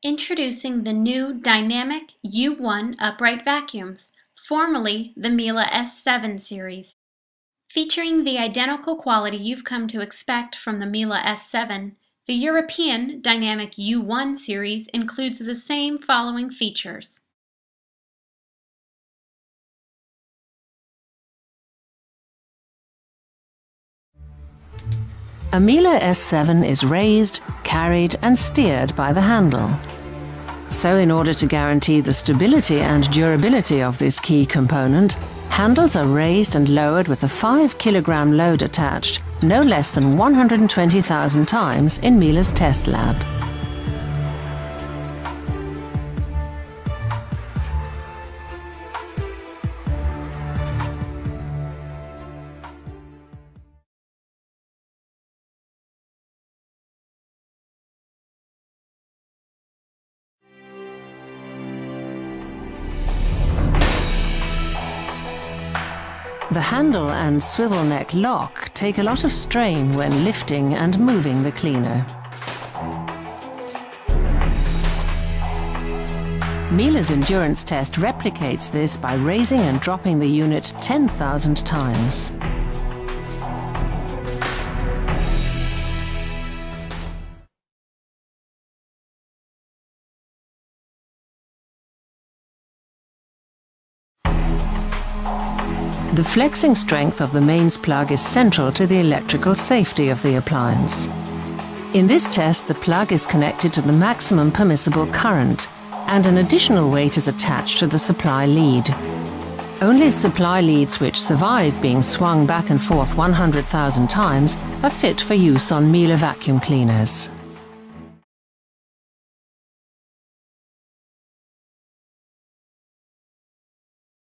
Introducing the new dynamic U1 upright vacuums, formerly the Miele S7 series. Featuring the identical quality you've come to expect from the Miele S7, the European dynamic U1 series includes the same following features. A Miele S7 is raised, carried and steered by the handle. So in order to guarantee the stability and durability of this key component, handles are raised and lowered with a 5-kilogram load attached no less than 120,000 times in Miele's test lab. The handle and swivel neck lock take a lot of strain when lifting and moving the cleaner. Miele's endurance test replicates this by raising and dropping the unit 10,000 times. The flexing strength of the mains plug is central to the electrical safety of the appliance. In this test, the plug is connected to the maximum permissible current, and an additional weight is attached to the supply lead. Only supply leads which survive being swung back and forth 100,000 times are fit for use on Miele vacuum cleaners.